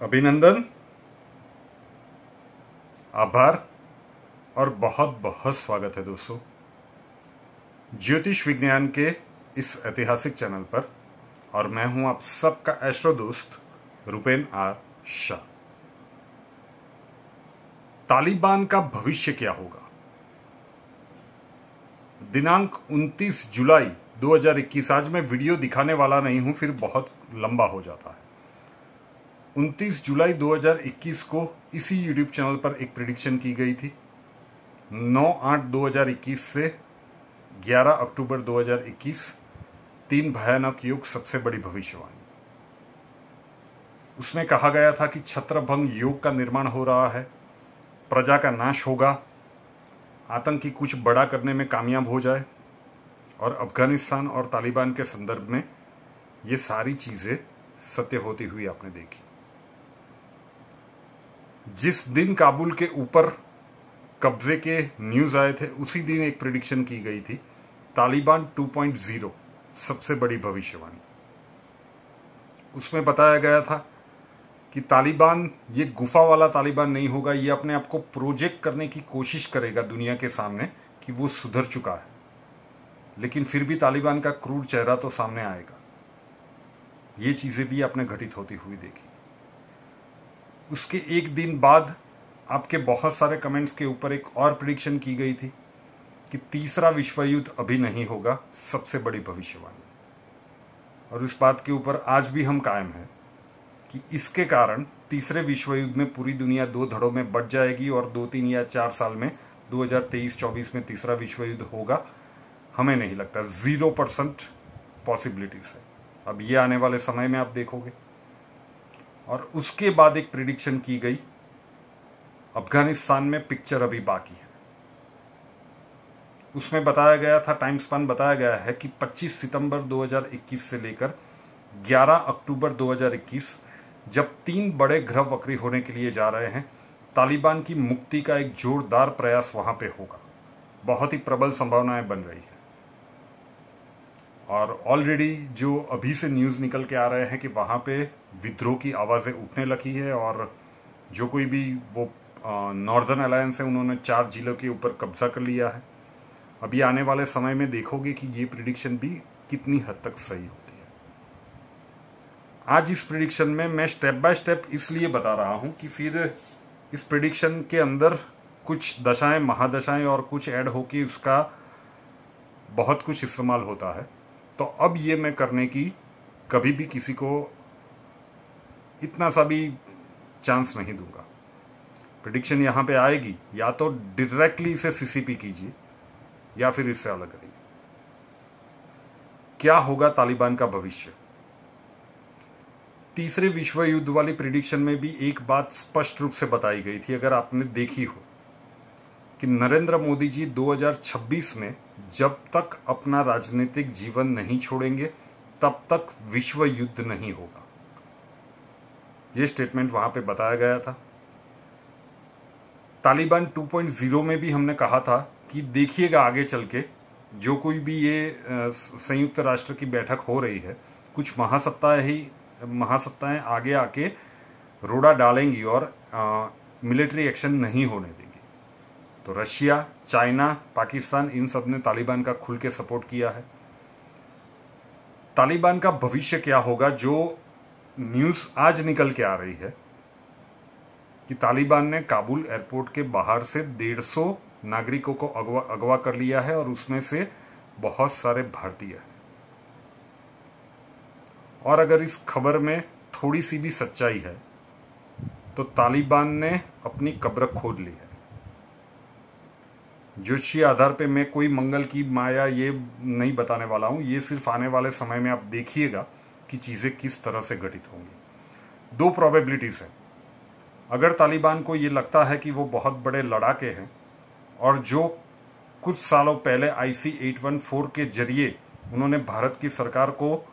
अभिनंदन, आभार और बहुत बहुत स्वागत है दोस्तों ज्योतिष विज्ञान के इस ऐतिहासिक चैनल पर। और मैं हूं आप सबका एस्ट्रो दोस्त रुपेन आर शाह। तालिबान का भविष्य क्या होगा? दिनांक 29 जुलाई 2021। आज मैं वीडियो दिखाने वाला नहीं हूं, फिर बहुत लंबा हो जाता है। 29 जुलाई 2021 को इसी यूट्यूब चैनल पर एक प्रेडिक्शन की गई थी। 9/8/2021 से 11 अक्टूबर 2021 3 भयानक युग, सबसे बड़ी भविष्यवाणी। उसमें कहा गया था कि छत्रभंग योग का निर्माण हो रहा है, प्रजा का नाश होगा, आतंकी कुछ बड़ा करने में कामयाब हो जाए। और अफगानिस्तान और तालिबान के संदर्भ में ये सारी चीजें सत्य होती हुई आपने देखी। जिस दिन काबुल के ऊपर कब्जे के न्यूज आए थे, उसी दिन एक प्रेडिक्शन की गई थी, तालिबान 2.0 सबसे बड़ी भविष्यवाणी। उसमें बताया गया था कि तालिबान ये गुफा वाला तालिबान नहीं होगा, ये अपने आप को प्रोजेक्ट करने की कोशिश करेगा दुनिया के सामने कि वो सुधर चुका है, लेकिन फिर भी तालिबान का क्रूर चेहरा तो सामने आएगा। ये चीजें भी आपने घटित होती हुई देखी। उसके एक दिन बाद आपके बहुत सारे कमेंट्स के ऊपर एक और प्रेडिक्शन की गई थी कि तीसरा विश्व युद्ध अभी नहीं होगा, सबसे बड़ी भविष्यवाणी। और इस बात के ऊपर आज भी हम कायम हैं कि इसके कारण तीसरे विश्व युद्ध में पूरी दुनिया 2 धड़ों में बट जाएगी और 2, 3 या 4 साल में 2023-24 में तीसरा विश्व युद्ध होगा। हमें नहीं लगता, 0% पॉसिबिलिटीज है। अब ये आने वाले समय में आप देखोगे। और उसके बाद एक प्रेडिक्शन की गई, अफगानिस्तान में पिक्चर अभी बाकी है। उसमें बताया गया था, टाइम स्पैन बताया गया है कि 25 सितंबर 2021 से लेकर 11 अक्टूबर 2021, जब 3 बड़े ग्रह वक्री होने के लिए जा रहे हैं, तालिबान की मुक्ति का एक जोरदार प्रयास वहां पे होगा। बहुत ही प्रबल संभावनाएं बन रही है। और ऑलरेडी जो अभी से न्यूज निकल के आ रहे हैं कि वहां पे विद्रोह की आवाजें उठने लगी है। और जो कोई भी वो नॉर्दर्न अलायंस है, उन्होंने 4 जिलों के ऊपर कब्जा कर लिया है। अभी आने वाले समय में देखोगे कि ये प्रेडिक्शन भी कितनी हद तक सही होती है। आज इस प्रेडिक्शन में मैं स्टेप बाय स्टेप इसलिए बता रहा हूं कि फिर इस प्रेडिक्शन के अंदर कुछ दशाएं, महादशाएं और कुछ ऐड होके उसका बहुत कुछ इस्तेमाल होता है। तो अब ये मैं करने की कभी भी किसी को इतना सा भी चांस नहीं दूंगा। प्रेडिक्शन यहां पे आएगी, या तो डायरेक्टली इसे सीसीपी कीजिए या फिर इससे अलग करिए। क्या होगा तालिबान का भविष्य? तीसरे विश्व युद्ध वाली प्रेडिक्शन में भी एक बात स्पष्ट रूप से बताई गई थी, अगर आपने देखी हो, कि नरेंद्र मोदी जी 2026 में जब तक अपना राजनीतिक जीवन नहीं छोड़ेंगे, तब तक विश्व युद्ध नहीं होगा। यह स्टेटमेंट वहां पे बताया गया था। तालिबान 2.0 में भी हमने कहा था कि देखिएगा आगे चल के जो कोई भी ये संयुक्त राष्ट्र की बैठक हो रही है, कुछ महासत्ताएं आगे आके रोड़ा डालेंगी और मिलिट्री एक्शन नहीं होने देंगी। तो रशिया, चाइना, पाकिस्तान, इन सब ने तालिबान का खुल के सपोर्ट किया है। तालिबान का भविष्य क्या होगा? जो न्यूज आज निकल के आ रही है कि तालिबान ने काबुल एयरपोर्ट के बाहर से 150 नागरिकों को अगवा कर लिया है और उसमें से बहुत सारे भारतीय हैं। और अगर इस खबर में थोड़ी सी भी सच्चाई है तो तालिबान ने अपनी कब्र खोद ली है। ज्योतिषीय आधार पे मैं कोई मंगल की माया ये नहीं बताने वाला हूं, ये सिर्फ आने वाले समय में आप देखिएगा कि चीजें किस तरह से घटित होंगी। 2 प्रोबेबिलिटीज है। अगर तालिबान को ये लगता है कि वो बहुत बड़े लड़ाके हैं और जो कुछ सालों पहले IC-814 के जरिए उन्होंने भारत की सरकार को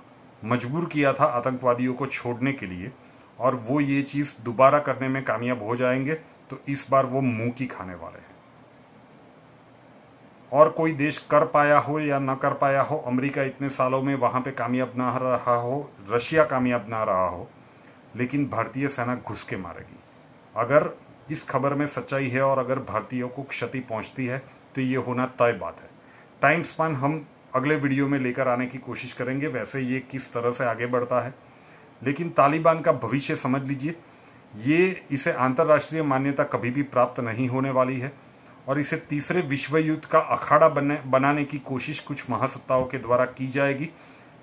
मजबूर किया था आतंकवादियों को छोड़ने के लिए, और वो ये चीज दोबारा करने में कामयाब हो जाएंगे, तो इस बार वो मुंह की खाने वाले हैं। और कोई देश कर पाया हो या ना कर पाया हो, अमेरिका इतने सालों में वहां पे कामयाब ना रहा हो, रशिया कामयाब ना रहा हो, लेकिन भारतीय सेना घुस के मारेगी। अगर इस खबर में सच्चाई है और अगर भारतीयों को क्षति पहुंचती है तो ये होना तय बात है। टाइम स्पान हम अगले वीडियो में लेकर आने की कोशिश करेंगे, वैसे ये किस तरह से आगे बढ़ता है। लेकिन तालिबान का भविष्य समझ लीजिए, इसे अंतर्राष्ट्रीय मान्यता कभी भी प्राप्त नहीं होने वाली है और इसे तीसरे विश्व युद्ध का अखाड़ा बनाने की कोशिश कुछ महासत्ताओं के द्वारा की जाएगी।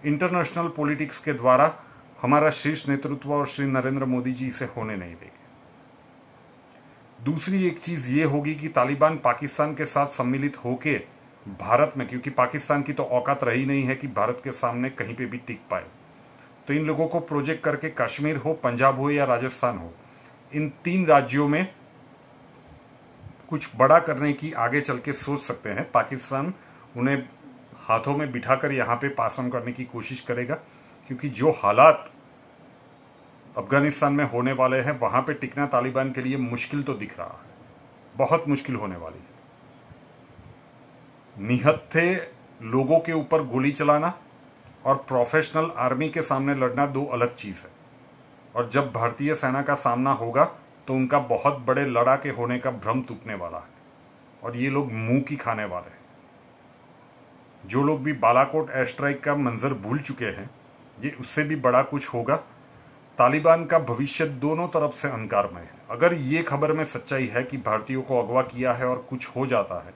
इंटरनेशनल पॉलिटिक्स के द्वारा हमारा शीर्ष नेतृत्व और श्री नरेंद्र मोदी जी इसे होने नहीं देंगे। दूसरी एक चीज ये होगी कि तालिबान पाकिस्तान के साथ सम्मिलित होके भारत में, क्योंकि पाकिस्तान की तो औकात रही नहीं है कि भारत के सामने कहीं पे भी टिक पाए, तो इन लोगों को प्रोजेक्ट करके कश्मीर हो, पंजाब हो या राजस्थान हो, इन 3 राज्यों में कुछ बड़ा करने की आगे चल के सोच सकते हैं। पाकिस्तान उन्हें हाथों में बिठाकर यहां पे पास ऑन करने की कोशिश करेगा, क्योंकि जो हालात अफगानिस्तान में होने वाले हैं वहां पे टिकना तालिबान के लिए मुश्किल तो दिख रहा है, बहुत मुश्किल होने वाली है। निहत्थे लोगों के ऊपर गोली चलाना और प्रोफेशनल आर्मी के सामने लड़ना 2 अलग चीज है। और जब भारतीय सेना का सामना होगा तो उनका बहुत बड़े लड़ाके होने का भ्रम टूटने वाला है और ये लोग मुंह की खाने वाले हैं। जो लोग भी बालाकोट एयर स्ट्राइक का मंजर भूल चुके हैं, ये उससे भी बड़ा कुछ होगा। तालिबान का भविष्य दोनों तरफ से अंधकारमय है। अगर ये खबर में सच्चाई है कि भारतीयों को अगवा किया है और कुछ हो जाता है,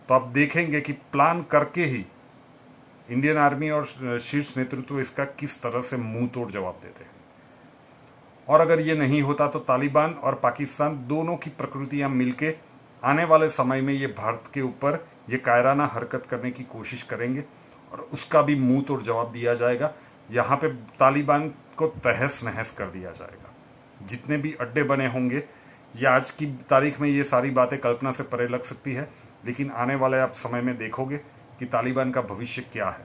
तो आप देखेंगे कि प्लान करके ही इंडियन आर्मी और शीर्ष नेतृत्व इसका किस तरह से मुंह तोड़ जवाब देते हैं। और अगर ये नहीं होता तो तालिबान और पाकिस्तान दोनों की प्रकृतियां मिलके आने वाले समय में ये भारत के ऊपर ये कायराना हरकत करने की कोशिश करेंगे और उसका भी मुंह तोड़ जवाब दिया जाएगा। यहाँ पे तालिबान को तहस नहस कर दिया जाएगा। जितने भी अड्डे बने होंगे, ये आज की तारीख में ये सारी बातें कल्पना से परे लग सकती है, लेकिन आने वाले आप समय में देखोगे कि तालिबान का भविष्य क्या है।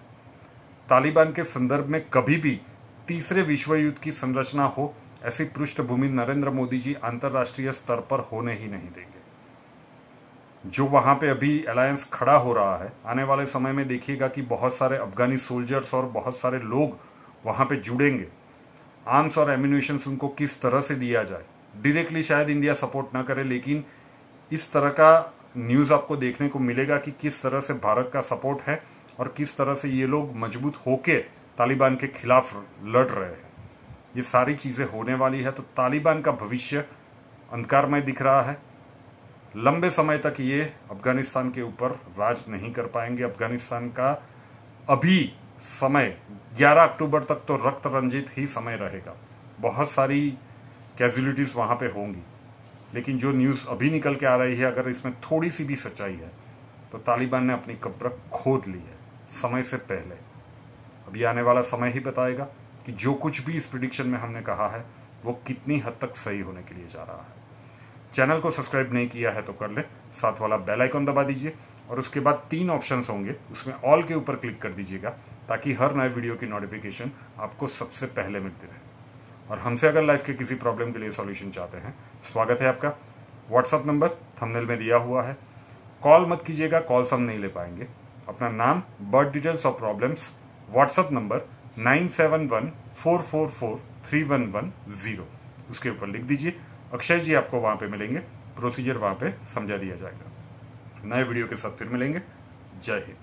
तालिबान के संदर्भ में कभी भी तीसरे विश्व युद्ध की संरचना हो, ऐसी पृष्ठभूमि नरेंद्र मोदी जी अंतर्राष्ट्रीय स्तर पर होने ही नहीं देंगे। जो वहां पे अभी अलायंस खड़ा हो रहा है, आने वाले समय में देखिएगा कि बहुत सारे अफगानी सोल्जर्स और बहुत सारे लोग वहां पे जुड़ेंगे। आर्म्स और एम्यूनिशन उनको किस तरह से दिया जाए, डायरेक्टली शायद इंडिया सपोर्ट ना करे, लेकिन इस तरह का न्यूज आपको देखने को मिलेगा कि किस तरह से भारत का सपोर्ट है और किस तरह से ये लोग मजबूत होके तालिबान के खिलाफ लड़ रहे हैं। ये सारी चीजें होने वाली है। तो तालिबान का भविष्य अंधकारमय दिख रहा है। लंबे समय तक ये अफगानिस्तान के ऊपर राज नहीं कर पाएंगे। अफगानिस्तान का अभी समय 11 अक्टूबर तक तो रक्त रंजित ही समय रहेगा। बहुत सारी कैजुअलिटीज वहां पे होंगी, लेकिन जो न्यूज अभी निकल के आ रही है, अगर इसमें थोड़ी सी भी सच्चाई है तो तालिबान ने अपनी कब्र खोद ली है समय से पहले। अभी आने वाला समय ही बताएगा कि जो कुछ भी इस प्रेडिक्शन में हमने कहा है वो कितनी हद तक सही होने के लिए जा रहा है। चैनल को सब्सक्राइब नहीं किया है तो कर ले, साथ वाला बेल आइकन दबा दीजिए और उसके बाद 3 ऑप्शंस होंगे, उसमें ऑल के ऊपर क्लिक कर दीजिएगा ताकि हर नए वीडियो की नोटिफिकेशन आपको सबसे पहले मिलती रहे। और हमसे अगर लाइफ के किसी प्रॉब्लम के लिए सॉल्यूशन चाहते हैं, स्वागत है आपका। व्हाट्सअप नंबर थंबनेल में दिया हुआ है। कॉल मत कीजिएगा, कॉल्स हम नहीं ले पाएंगे। अपना नाम, बर्थ डिटेल्स और प्रॉब्लम्स व्हाट्सअप नंबर 9714443110 उसके ऊपर लिख दीजिए। अक्षय जी आपको वहां पे मिलेंगे, प्रोसीजर वहां पे समझा दिया जाएगा। नए वीडियो के साथ फिर मिलेंगे। जय हिंद।